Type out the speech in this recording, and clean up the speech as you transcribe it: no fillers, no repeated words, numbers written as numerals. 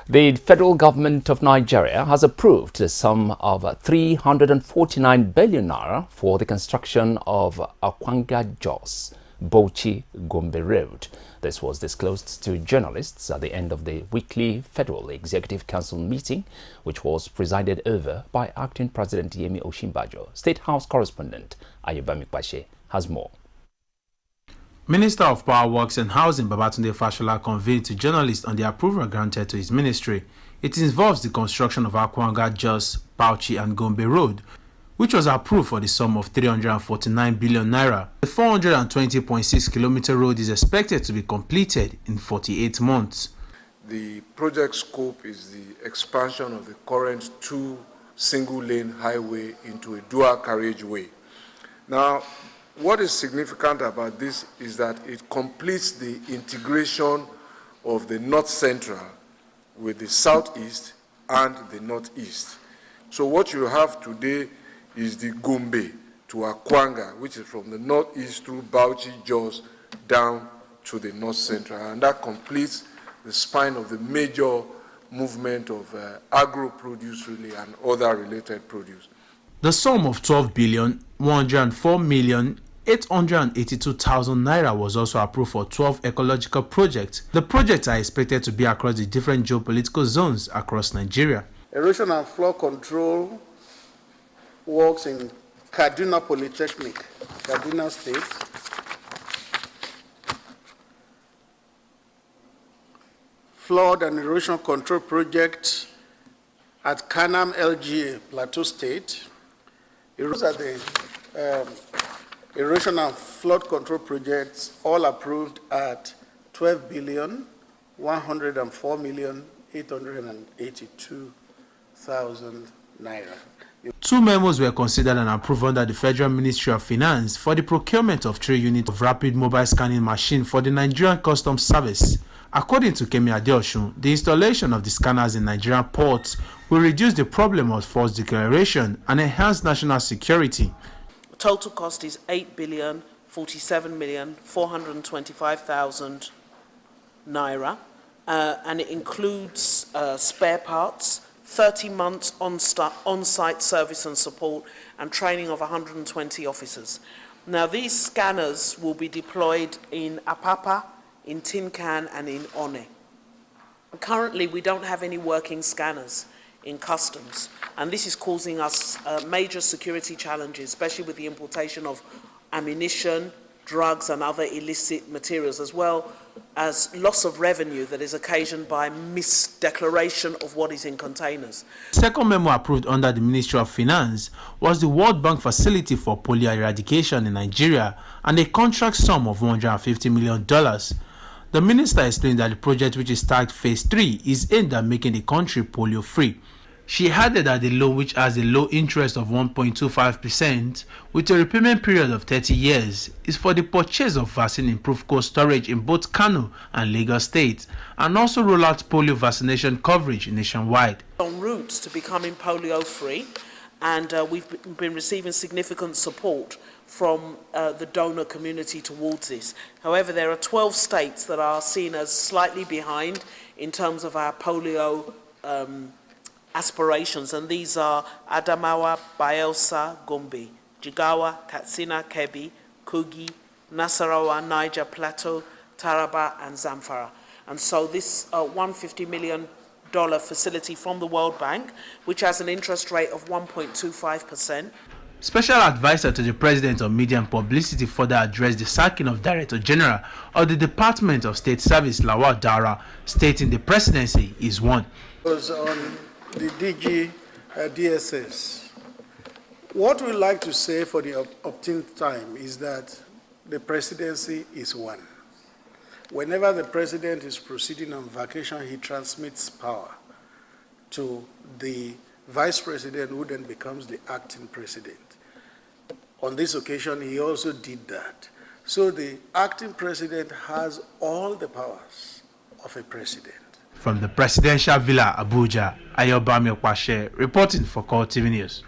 The federal government of Nigeria has approved the sum of 349 billion naira for the construction of Akwanga-Jos Bauchi-Gombe Road. This was disclosed to journalists at the end of the weekly Federal Executive Council meeting, which was presided over by Acting President Yemi Osinbajo. State House correspondent Ayobami Kpashe has more. Minister of Power Works and Housing Babatunde Fashola conveyed to journalists on the approval granted to his ministry. It involves the construction of Akwanga-Jos, Bauchi and Gombe Road, which was approved for the sum of 349 billion naira. The 420.6 kilometer road is expected to be completed in 48 months. The project scope is the expansion of the current two single-lane highway into a dual carriageway. Now, what is significant about this is that it completes the integration of the North Central with the Southeast and the Northeast. So what you have today is the Gombe to Akwanga, which is from the Northeast through Bauchi, Jos, down to the North Central. And that completes the spine of the major movement of agro-produce really and other related produce. The sum of 12,104,882,000 naira was also approved for 12 ecological projects. The projects are expected to be across the different geopolitical zones across Nigeria. Erosion and flood control works in Kaduna Polytechnic, Kaduna State. Flood and erosion control project at Kanam LGA, Plateau State. Those are the erosion and flood control projects, all approved at 12,104,882,000 naira. Two memos were considered and approved under the Federal Ministry of Finance for the procurement of 3 units of rapid mobile scanning machine for the Nigerian Customs Service. According to Kemi Adeosun, the installation of the scanners in Nigerian ports will reduce the problem of false declaration and enhance national security. The total cost is 8,047,425,000 naira, and it includes spare parts, 30 months on-site service and support, and training of 120 officers. Now, these scanners will be deployed in Apapa, in Tin Can, and in One. Currently, we don't have any working scanners in customs, and this is causing us major security challenges, especially with the importation of ammunition, drugs, and other illicit materials, as well as loss of revenue that is occasioned by misdeclaration of what is in containers. The second memo approved under the Ministry of Finance was the World Bank facility for polio eradication in Nigeria and a contract sum of $150 million. The minister explained that the project, which is tagged Phase 3, is aimed at making the country polio-free. She added that the loan, which has a low interest of 1.25% with a repayment period of 30 years, is for the purchase of vaccine-improved cold storage in both Kano and Lagos states, and also roll out polio vaccination coverage nationwide. On routes to becoming polio-free, and we've been receiving significant support from the donor community towards this. However, there are 12 states that are seen as slightly behind in terms of our polio aspirations, and these are Adamawa, Bayelsa, Gombe, Jigawa, Katsina, Kebbi, Kogi, Nasarawa, Niger, Plateau, Taraba, and Zamfara. And so this $150 million facility from the World Bank, which has an interest rate of 1.25%. Special advisor to the President on Media and Publicity further addressed the sacking of Director General of the Department of State Service, Lawal Dara, stating the presidency is one. It was on the DG DSS. What we like to say for the opportune time is that the presidency is one. Whenever the president is proceeding on vacation, he transmits power to the vice president, who then becomes the acting president. On this occasion, he also did that. So the acting president has all the powers of a president. From the Presidential Villa, Abuja, Ayobami Kpashe reporting for Call TV News.